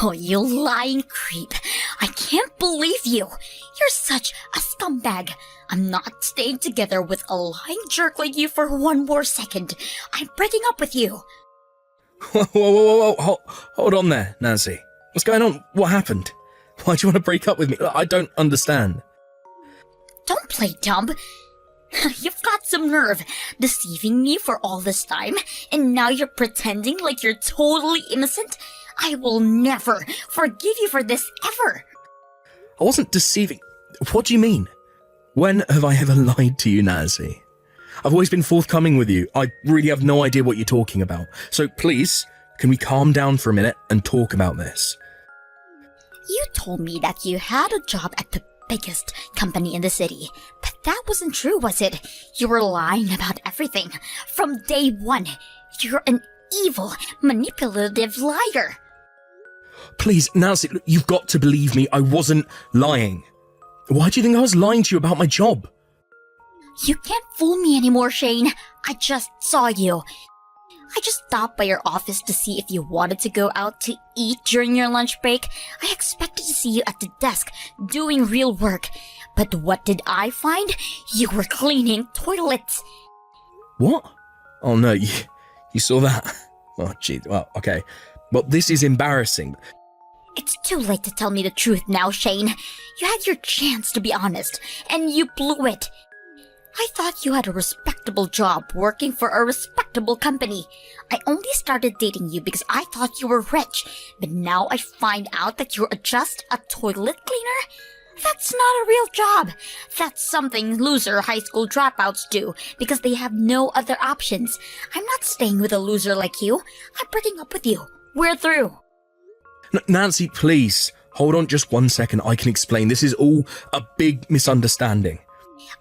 Oh, you lying creep. I can't believe you. You're such a scumbag. I'm not staying together with a lying jerk like you for one more second. I'm breaking up with you. Whoa. Hold on there, Nancy. What's going on? What happened? Why do you want to break up with me? I don't understand. Don't play dumb. You've got some nerve, deceiving me for all this time, and now you're pretending like you're totally innocent? I will never forgive you for this, ever. I wasn't deceiving. What do you mean? When have I ever lied to you, Nancy? I've always been forthcoming with you. I really have no idea what you're talking about. So please, can we calm down for a minute and talk about this? You told me that you had a job at the biggest company in the city, but that wasn't true, was it? You were lying about everything. From day one, you're an evil, manipulative liar. Please, Nancy, look, you've got to believe me. I wasn't lying. Why do you think I was lying to you about my job? You can't fool me anymore, Shane. I just saw you. I just stopped by your office to see if you wanted to go out to eat during your lunch break. I expected to see you at the desk doing real work. But what did I find? You were cleaning toilets. What? Oh no, you saw that? Oh gee, well, okay. Well, this is embarrassing. It's too late to tell me the truth now, Shane. You had your chance to be honest, and you blew it. I thought you had a respectable job working for a respectable company. I only started dating you because I thought you were rich, but now I find out that you're just a toilet cleaner? That's not a real job. That's something loser high school dropouts do because they have no other options. I'm not staying with a loser like you. I'm breaking up with you. We're through. Nancy, please, hold on just 1 second. I can explain. This is all a big misunderstanding.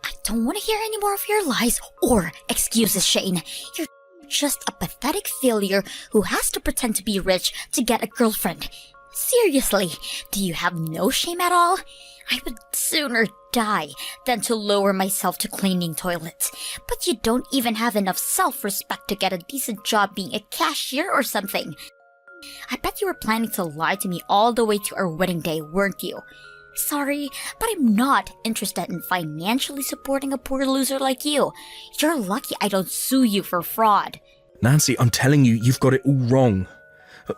I don't want to hear any more of your lies or excuses, Shane. You're just a pathetic failure who has to pretend to be rich to get a girlfriend. Seriously, do you have no shame at all? I would sooner die than to lower myself to cleaning toilets. But you don't even have enough self-respect to get a decent job being a cashier or something. I bet you were planning to lie to me all the way to our wedding day, weren't you? Sorry, but I'm not interested in financially supporting a poor loser like you. You're lucky I don't sue you for fraud. Nancy, I'm telling you, you've got it all wrong.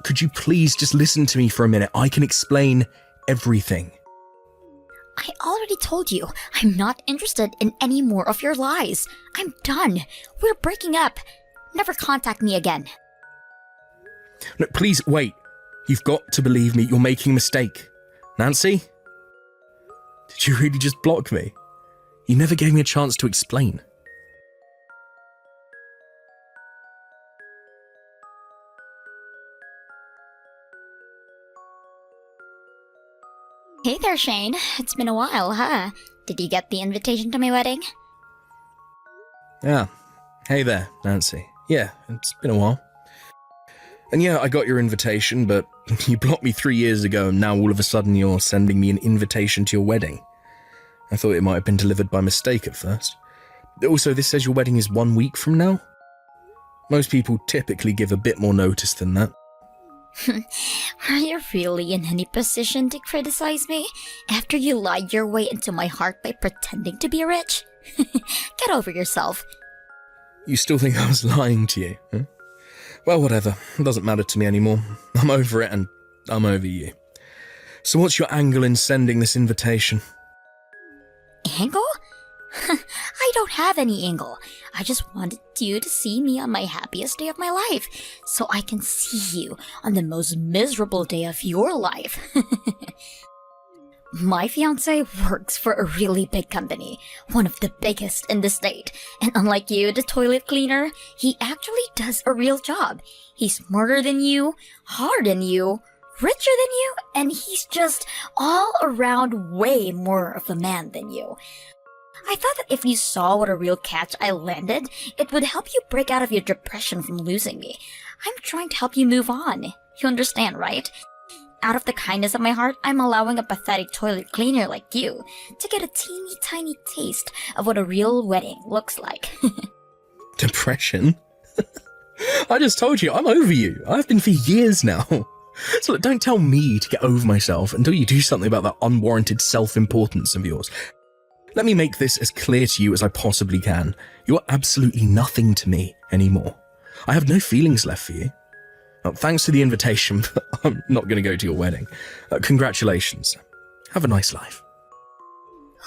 Could you please just listen to me for a minute? I can explain everything. I already told you, I'm not interested in any more of your lies. I'm done. We're breaking up. Never contact me again. No, please, wait. You've got to believe me. You're making a mistake. Nancy? Did you really just block me? You never gave me a chance to explain. Hey there, Shane. It's been a while, huh? Did you get the invitation to my wedding? Yeah. Hey there, Nancy. Yeah, it's been a while. And yeah, I got your invitation, but you blocked me 3 years ago, and now all of a sudden you're sending me an invitation to your wedding. I thought it might have been delivered by mistake at first. Also, this says your wedding is 1 week from now? Most people typically give a bit more notice than that. Are you really in any position to criticize me after you lied your way into my heart by pretending to be rich? Get over yourself. You still think I was lying to you, huh? Well, whatever. It doesn't matter to me anymore. I'm over it and I'm over you. So what's your angle in sending this invitation? Angle? I don't have any angle. I just wanted you to see me on my happiest day of my life, so I can see you on the most miserable day of your life. My fiancé works for a really big company, one of the biggest in the state, and unlike you, the toilet cleaner, he actually does a real job. He's smarter than you, harder than you, richer than you, and he's just all around way more of a man than you. I thought that if you saw what a real catch I landed, it would help you break out of your depression from losing me. I'm trying to help you move on. You understand, right? Out of the kindness of my heart, I'm allowing a pathetic toilet cleaner like you to get a teeny tiny taste of what a real wedding looks like. Depression? I just told you, I'm over you. I've been for years now. So look, don't tell me to get over myself until you do something about that unwarranted self-importance of yours. Let me make this as clear to you as I possibly can. You are absolutely nothing to me anymore. I have no feelings left for you. Well, thanks for the invitation, but I'm not going to go to your wedding. Congratulations. Have a nice life.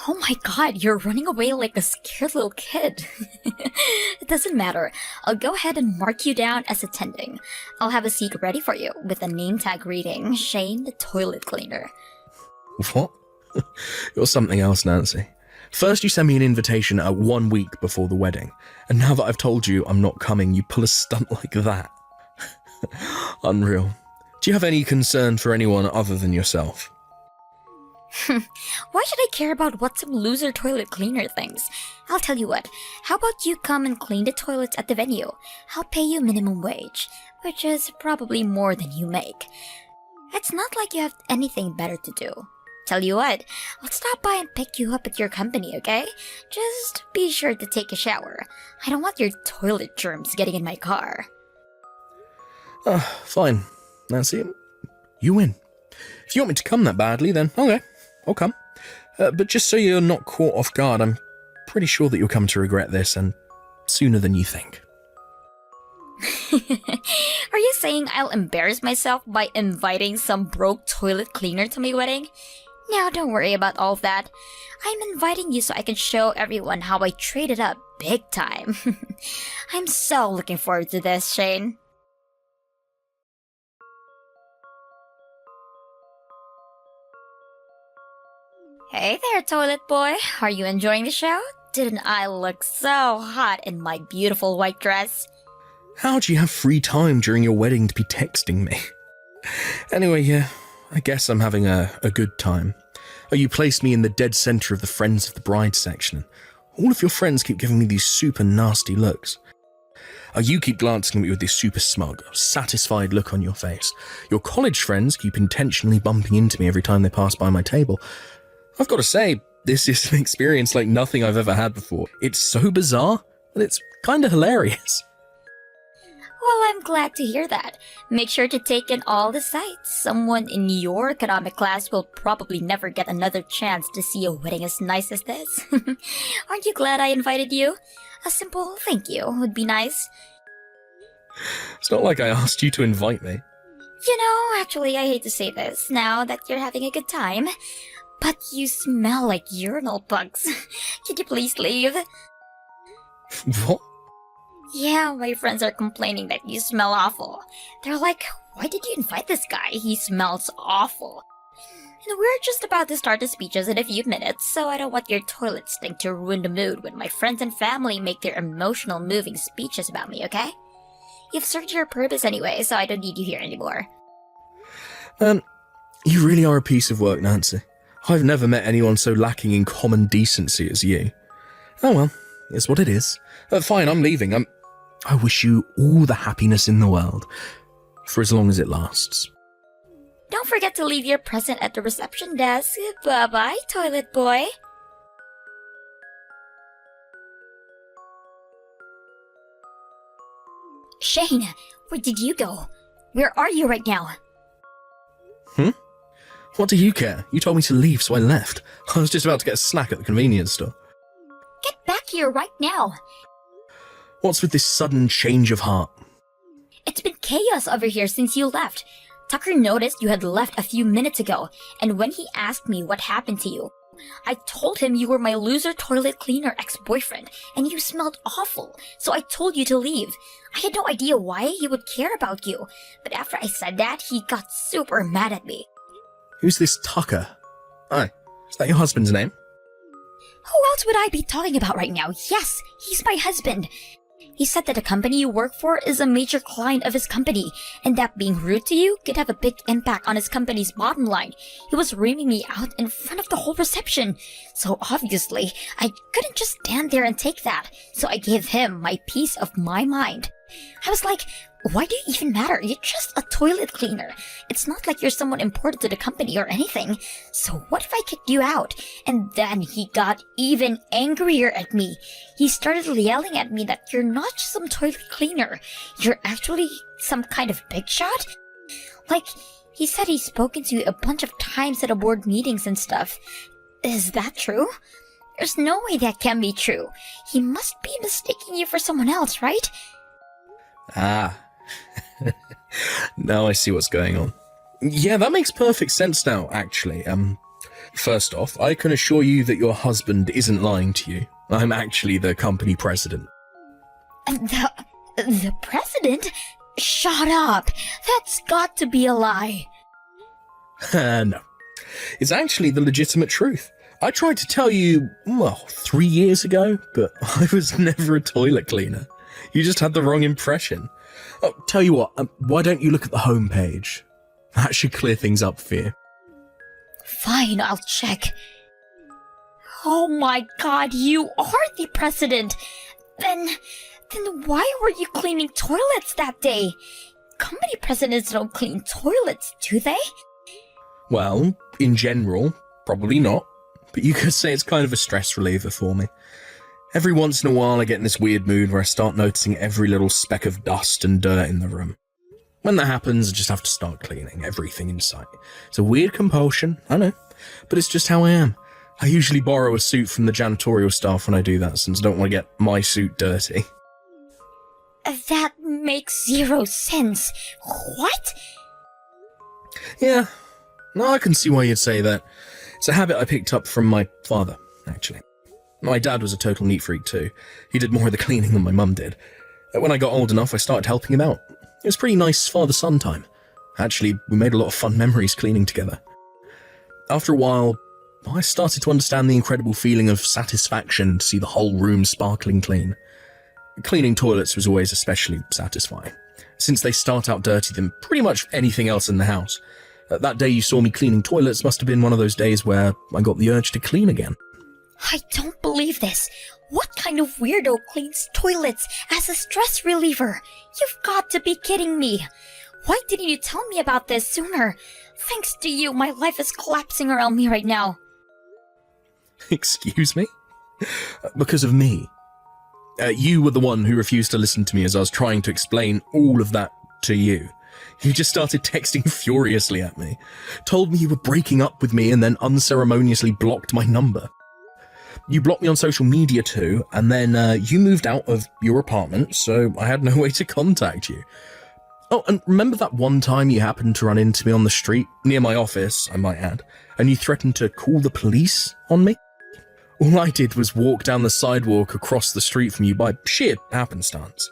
Oh my god, you're running away like a scared little kid. It doesn't matter. I'll go ahead and mark you down as attending. I'll have a seat ready for you with a name tag reading Shane the Toilet Cleaner. What? You're something else, Nancy. First you send me an invitation 1 week before the wedding, and now that I've told you I'm not coming, you pull a stunt like that. Unreal. Do you have any concern for anyone other than yourself? Why should I care about what some loser toilet cleaner thinks? I'll tell you what, how about you come and clean the toilets at the venue? I'll pay you minimum wage, which is probably more than you make. It's not like you have anything better to do. Tell you what, I'll stop by and pick you up at your company, okay? Just be sure to take a shower. I don't want your toilet germs getting in my car. Fine, Nancy. You win. If you want me to come that badly, then okay, I'll come. But just so you're not caught off guard, I'm pretty sure that you'll come to regret this, and sooner than you think. Are you saying I'll embarrass myself by inviting some broke toilet cleaner to my wedding? Now, don't worry about all of that. I'm inviting you so I can show everyone how I traded up big time. I'm so looking forward to this, Shane. Hey there, toilet boy. Are you enjoying the show? Didn't I look so hot in my beautiful white dress? How'd you have free time during your wedding to be texting me? Anyway, yeah, I guess I'm having a good time. Oh, you placed me in the dead center of the Friends of the Bride section. All of your friends keep giving me these super nasty looks. Oh, you keep glancing at me with this super smug, satisfied look on your face. Your college friends keep intentionally bumping into me every time they pass by my table. I've got to say, this is an experience like nothing I've ever had before. It's so bizarre, but it's kind of hilarious. Well, I'm glad to hear that. Make sure to take in all the sights. Someone in your economic class will probably never get another chance to see a wedding as nice as this. Aren't you glad I invited you? A simple thank you would be nice. It's not like I asked you to invite me. You know, actually, I hate to say this now that you're having a good time, but you smell like urinal bugs. Could you please leave? What? Yeah, my friends are complaining that you smell awful. They're like, why did you invite this guy? He smells awful. And we're just about to start the speeches in a few minutes, so I don't want your toilet stink to ruin the mood when my friends and family make their emotional, moving speeches about me, okay? You've served your purpose anyway, so I don't need you here anymore. You really are a piece of work, Nancy. I've never met anyone so lacking in common decency as you. Oh well, it's what it is. Fine, I'm leaving. I wish you all the happiness in the world, for as long as it lasts. Don't forget to leave your present at the reception desk. Bye-bye, toilet boy. Shane, where did you go? Where are you right now? What do you care? You told me to leave, so I left. I was just about to get a snack at the convenience store. Get back here right now. What's with this sudden change of heart? It's been chaos over here since you left. Tucker noticed you had left a few minutes ago, and when he asked me what happened to you, I told him you were my loser toilet cleaner ex-boyfriend, and you smelled awful, so I told you to leave. I had no idea why he would care about you, but after I said that, he got super mad at me. Who's this Tucker? Hi, is that your husband's name? Who else would I be talking about right now? Yes, he's my husband. He said that the company you work for is a major client of his company, and that being rude to you could have a big impact on his company's bottom line. He was reaming me out in front of the whole reception. So obviously, I couldn't just stand there and take that, so I gave him my piece of my mind. I was like, why do you even matter? You're just a toilet cleaner. It's not like you're someone important to the company or anything. So what if I kicked you out? And then he got even angrier at me. He started yelling at me that you're not just some toilet cleaner. You're actually some kind of big shot. Like, He said he's spoken to you a bunch of times at board meetings and stuff. Is that true? There's no way that can be true. He must be mistaking you for someone else, right? Ah. Now I see what's going on. Yeah, that makes perfect sense now, actually. First off, I can assure you that your husband isn't lying to you. I'm actually the company president. The president? Shut up. That's got to be a lie. No. It's actually the legitimate truth. I tried to tell you, 3 years ago, but I was never a toilet cleaner. You just had the wrong impression. Oh, tell you what, why don't you look at the homepage? That should clear things up for you. Fine, I'll check. Oh my god, you are the president! Then why were you cleaning toilets that day? Company presidents don't clean toilets, do they? Well, in general, probably not. But you could say it's kind of a stress reliever for me. Every once in a while I get in this weird mood where I start noticing every little speck of dust and dirt in the room. When that happens, I just have to start cleaning everything in sight. It's a weird compulsion, I know, but it's just how I am. I usually borrow a suit from the janitorial staff when I do that, since I don't want to get my suit dirty. That makes zero sense. What? Yeah, no, I can see why you'd say that. It's a habit I picked up from my father, actually. My dad was a total neat freak too. He did more of the cleaning than my mum did. When I got old enough, I started helping him out. It was pretty nice father-son time. Actually, we made a lot of fun memories cleaning together. After a while, I started to understand the incredible feeling of satisfaction to see the whole room sparkling clean. Cleaning toilets was always especially satisfying, since they start out dirtier than pretty much anything else in the house. That day you saw me cleaning toilets must have been one of those days where I got the urge to clean again. I don't believe this. What kind of weirdo cleans toilets as a stress reliever? You've got to be kidding me. Why didn't you tell me about this sooner? Thanks to you, my life is collapsing around me right now. Excuse me? Because of me. You were the one who refused to listen to me as I was trying to explain all of that to you. You just started texting furiously at me, told me you were breaking up with me, and then unceremoniously blocked my number. You blocked me on social media too, and then you moved out of your apartment, so I had no way to contact you. Oh, and remember that one time you happened to run into me on the street, near my office, I might add, and you threatened to call the police on me? All I did was walk down the sidewalk across the street from you by sheer happenstance.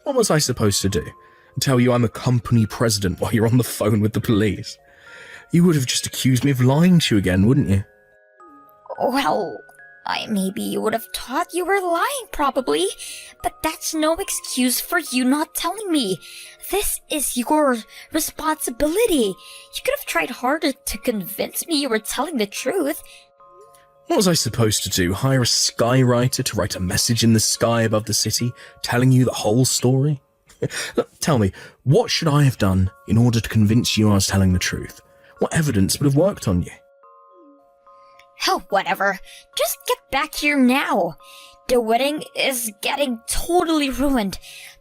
What was I supposed to do? Tell you I'm a company president while you're on the phone with the police? You would have just accused me of lying to you again, wouldn't you? Well, maybe you would have thought you were lying, probably. But that's no excuse for you not telling me. This is your responsibility. You could have tried harder to convince me you were telling the truth. What was I supposed to do? Hire a skywriter to write a message in the sky above the city, telling you the whole story? Look, tell me, what should I have done in order to convince you I was telling the truth? What evidence would have worked on you? Oh, whatever. Just get back here now. The wedding is getting totally ruined.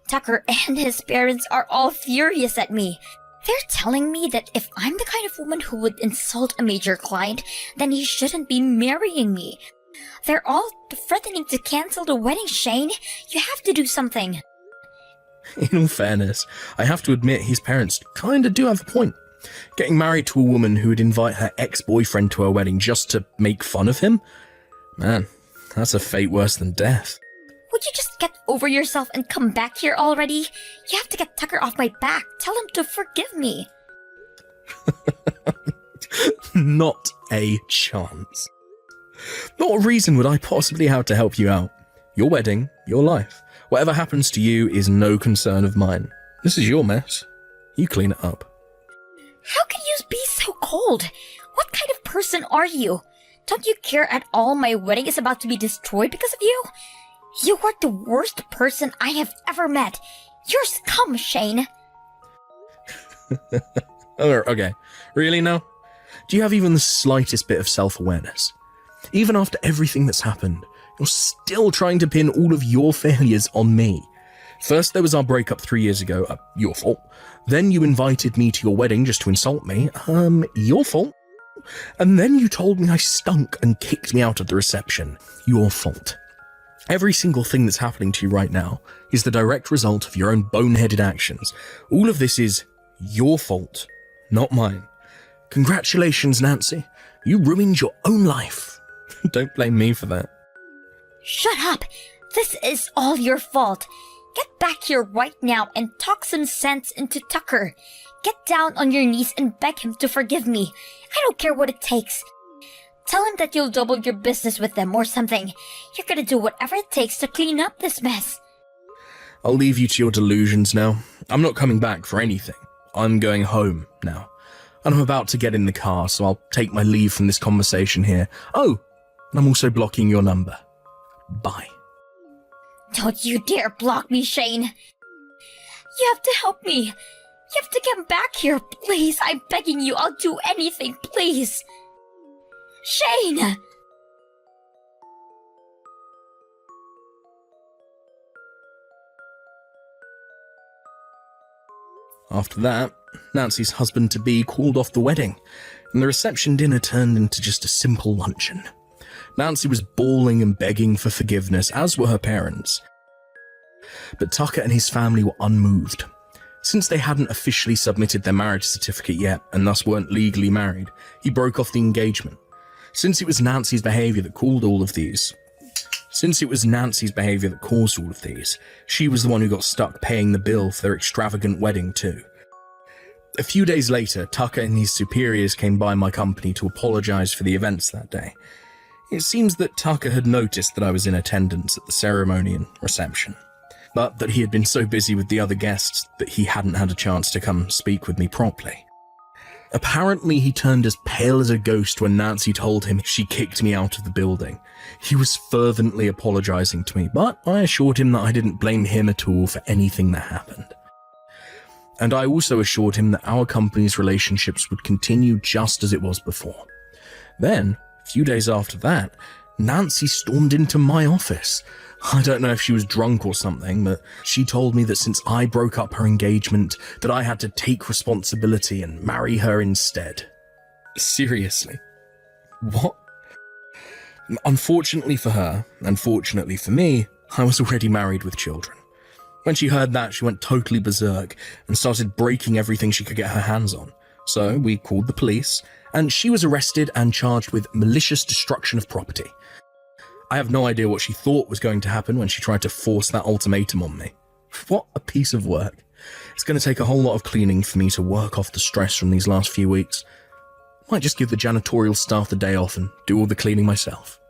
Tucker and his parents are all furious at me. They're telling me that if I'm the kind of woman who would insult a major client, then he shouldn't be marrying me. They're all threatening to cancel the wedding, Shane. You have to do something. In all fairness, I have to admit his parents kinda do have a point. Getting married to a woman who would invite her ex-boyfriend to her wedding just to make fun of him? Man, that's a fate worse than death. Would you just get over yourself and come back here already? You have to get Tucker off my back. Tell him to forgive me. Not a chance. What reason would I possibly have to help you out? Your wedding, your life. Whatever happens to you is no concern of mine. This is your mess. You clean it up. How can you be so cold? What kind of person are you? Don't you care at all my wedding is about to be destroyed because of you? You are the worst person I have ever met. You're scum, Shane. Okay. Really now? Do you have even the slightest bit of self-awareness? Even after everything that's happened, you're still trying to pin all of your failures on me. First, there was our breakup 3 years ago, your fault. Then you invited me to your wedding just to insult me, your fault. And then you told me I stunk and kicked me out of the reception, your fault. Every single thing that's happening to you right now is the direct result of your own boneheaded actions. All of this is your fault, not mine. Congratulations, Nancy. You ruined your own life. Don't blame me for that. Shut up! This is all your fault. Get back here right now and talk some sense into Tucker. Get down on your knees and beg him to forgive me. I don't care what it takes. Tell him that you'll double your business with them or something. You're gonna do whatever it takes to clean up this mess. I'll leave you to your delusions now. I'm not coming back for anything. I'm going home now. And I'm about to get in the car, so I'll take my leave from this conversation here. Oh, and I'm also blocking your number. Bye. Don't you dare block me, Shane. You have to help me. You have to come back here, please. I'm begging you. I'll do anything, please. Shane! After that, Nancy's husband-to-be called off the wedding, and the reception dinner turned into just a simple luncheon. Nancy was bawling and begging for forgiveness, as were her parents. But Tucker and his family were unmoved. Since they hadn't officially submitted their marriage certificate yet, and thus weren't legally married, he broke off the engagement. Since it was Nancy's behaviour that caused all of these, she was the one who got stuck paying the bill for their extravagant wedding too. A few days later, Tucker and his superiors came by my company to apologise for the events that day. It seems that Tucker had noticed that I was in attendance at the ceremony and reception, but that he had been so busy with the other guests that he hadn't had a chance to come speak with me properly. Apparently, he turned as pale as a ghost when Nancy told him she kicked me out of the building. He was fervently apologising to me, but I assured him that I didn't blame him at all for anything that happened. And I also assured him that our company's relationships would continue just as it was before. Then, a few days after that, Nancy stormed into my office. I don't know if she was drunk or something, but she told me that since I broke up her engagement, that I had to take responsibility and marry her instead. Seriously? What? Unfortunately for her, and fortunately for me, I was already married with children. When she heard that, she went totally berserk and started breaking everything she could get her hands on. So we called the police, and she was arrested and charged with malicious destruction of property. I have no idea what she thought was going to happen when she tried to force that ultimatum on me. What a piece of work. It's going to take a whole lot of cleaning for me to work off the stress from these last few weeks. Might just give the janitorial staff the day off and do all the cleaning myself.